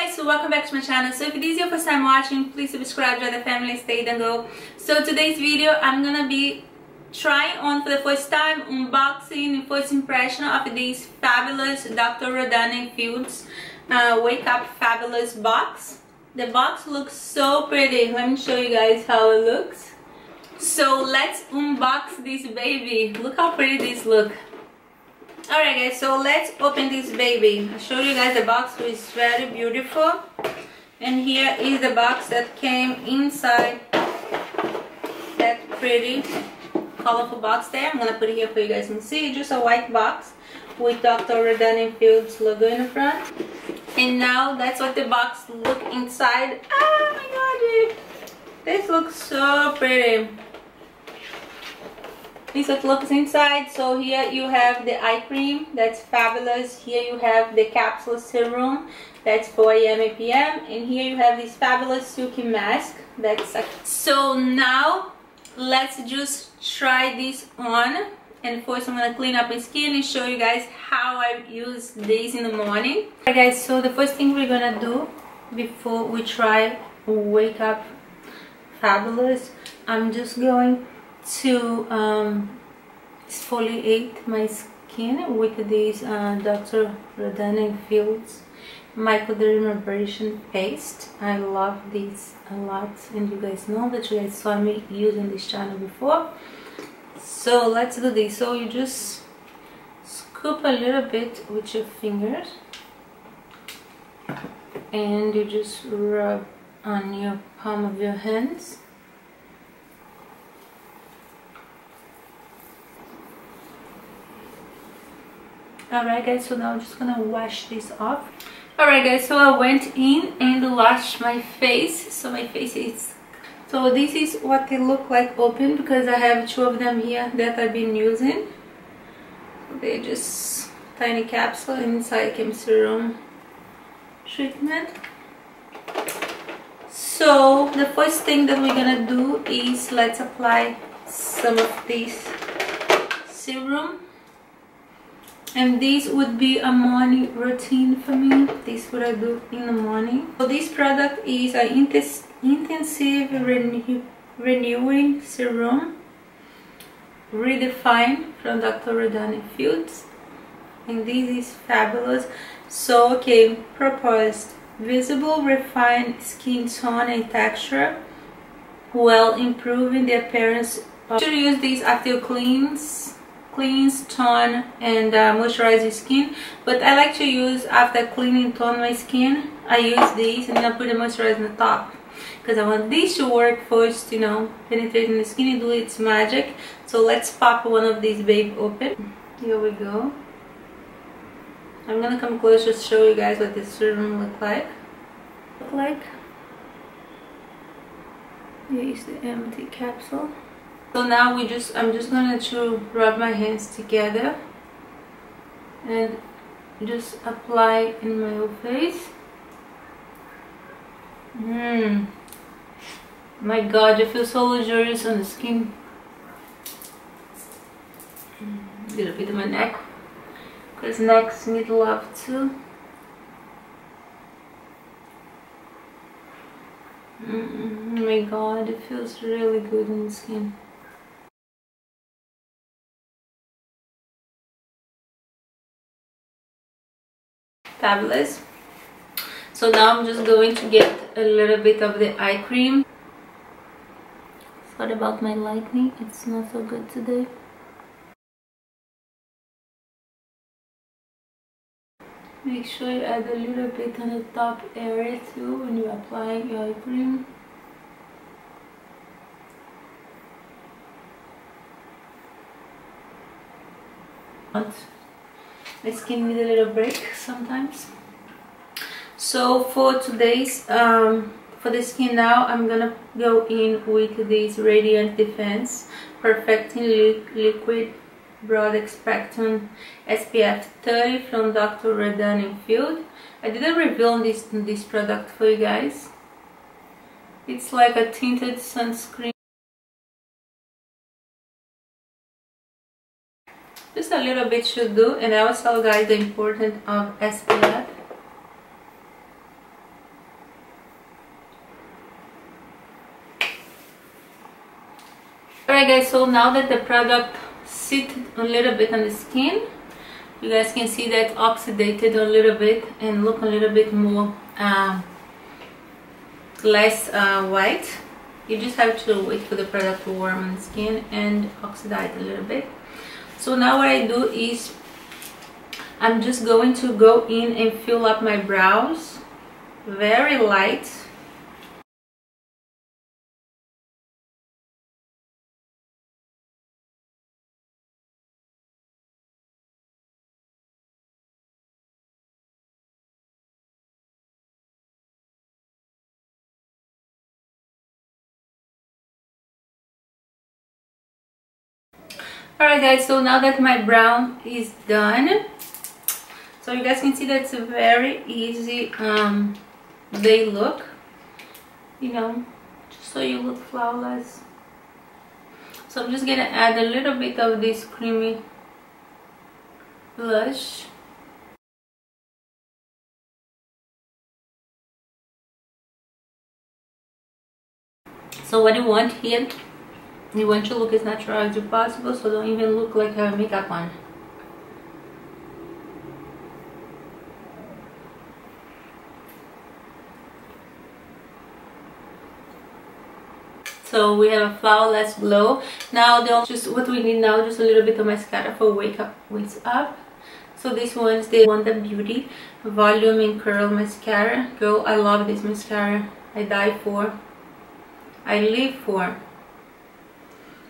guys, so welcome back to my channel. So if it is your first time watching, please subscribe, join the family, stay and go. So today's video I'm gonna be trying on for the first time, unboxing, first impression of this fabulous Dr. Rodan Infused Wake Up Fabulous box. The box looks so pretty. Let me show you guys how it looks. So let's unbox this baby. Look how pretty this looks. Alright guys, so let's open this baby. I'll show you guys the box, which is very beautiful. And here is the box that came inside that pretty colorful box there. I'm gonna put it here for you guys to see. Just a white box with Dr. Rodan Infused logo in the front. And now that's what the box look inside. Oh my god, dude. This looks so pretty. This is what looks inside. So here you have the eye cream, that's fabulous. Here you have the capsule serum, that's 4 AM 8 PM, and here you have this fabulous silky mask. So now let's just try this on. And first I'm gonna clean up my skin and show you guys how I use this in the morning. Alright guys, so the first thing we're gonna do before we try Wake Up Fabulous, I'm just going to exfoliate my skin with this Dr. Rodan Infused microdermabrasion paste. I love this a lot, and you guys know that you guys saw me using this channel before. So let's do this. So you just scoop a little bit with your fingers and you just rub on your palm of your hands. Alright guys, so now I'm just gonna wash this off. Alright guys, so I went in and washed my face. So my face is... So this is what they look like open, because I have two of them here that I've been using. They're just tiny capsule, and inside came serum treatment. So the first thing that we're gonna do is let's apply some of this serum. And this would be a morning routine for me. This is what I do in the morning. So this product is an intensive renewing serum, redefined from Dr. Rodan Infused. And this is fabulous. So okay, proposed visible refined skin tone and texture, while improving the appearance of... You should use this after you cleanse, tone and moisturize your skin, but I like to use after cleaning, tone my skin. I use this and then I put the moisturizer on the top, because I want this to work first, you know, penetrating the skin and do its magic. So let's pop one of these babe open. Here we go. I'm gonna come closer to show you guys what this serum look like. Here is the empty capsule. So now I'm just going to rub my hands together and just apply in my whole face. My god, I feel so luxurious on the skin. A little bit of my neck, because necks need love too. Oh my god, it feels really good on the skin. Fabulous. So now I'm just going to get a little bit of the eye cream. Sorry about my lighting, it's not so good today. Make sure you add a little bit on the top area too when you apply your eye cream. My skin needs a little break sometimes. So for today's for the skin now, I'm gonna go in with this Radiant Defense Perfecting Liquid Broad Spectrum SPF 30 from Dr. Rodan Infused. I did a review on this product for you guys. It's like a tinted sunscreen. Just a little bit should do, and I will tell guys the importance of SPF. Alright guys, so now that the product sit a little bit on the skin, you guys can see that oxidated a little bit and look a little bit more less white. You just have to wait for the product to warm on the skin and oxidize a little bit. So now what I do is I'm just going to go in and fill up my brows very light. Alright guys, so now that my brow is done, so you guys can see that it's a very easy day look, you know, just so you look flawless. So I'm just gonna add a little bit of this creamy blush. So what you want here, you want to look as natural as possible, so don't even look like I have makeup on. So we have a flawless glow. Now just what we need now, just a little bit of mascara for wakes up. So this one is the Wonder Beauty Volume and Curl Mascara. Girl, I love this mascara. I die for. I live for.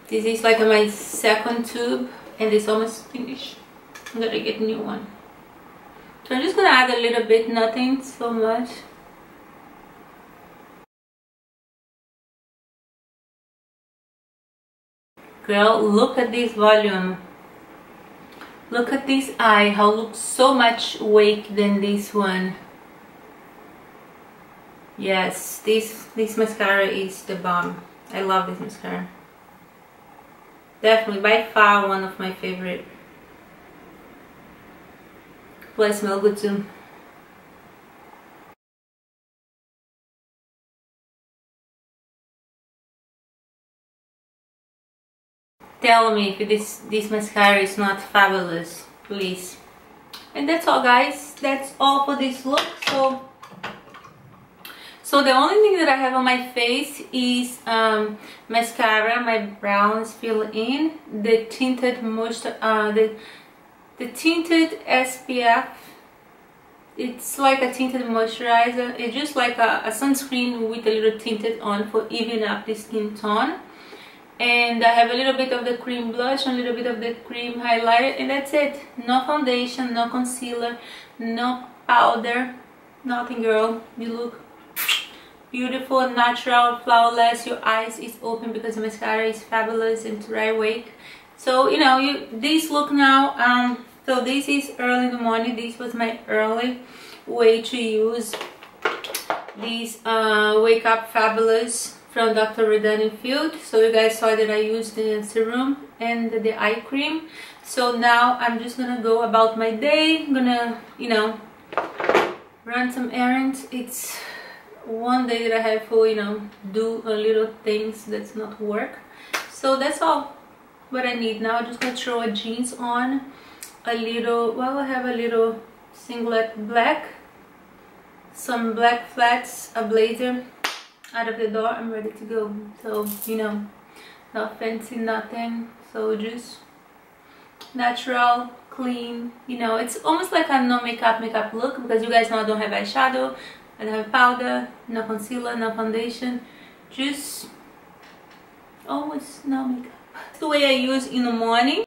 This is like my second tube and it's almost finished. I'm gonna get a new one. So I'm just gonna add a little bit, nothing so much. Girl, look at this volume. Look at this eye, how it looks so much wake than this one. Yes, this mascara is the bomb. I love this mascara. Definitely, by far, one of my favorite. Plus, smell good too. Tell me if this mascara is not fabulous, please. And that's all guys, that's all for this look. So the only thing that I have on my face is mascara, my brows fill in, the tinted the tinted SPF. It's like a tinted moisturizer. It's just like a sunscreen with a little tinted on for even up the skin tone. And I have a little bit of the cream blush, a little bit of the cream highlighter, and that's it. No foundation, no concealer, no powder, nothing, girl. You look beautiful, natural, flawless. Your eyes is open because the mascara is fabulous and dry wake. So you know, this look now. So this is early in the morning. This was my early way to use these Wake Up Fabulous from Dr. Rodan Infused. So you guys saw that I used the serum and the eye cream. So now I'm just gonna go about my day. I'm gonna, you know, run some errands. It's one day that I have for, you know, do a little things that's not work. So that's all what I need now. I'm just gonna throw a jeans on, a little, well, I have a little singlet black, some black flats, a blazer. Out of the door, I'm ready to go. So, you know, not fancy, nothing. So just natural, clean, you know, it's almost like a no makeup look, because you guys know I don't have eyeshadow, I don't have powder, no concealer, no foundation, just almost no makeup. It's the way I use in the morning.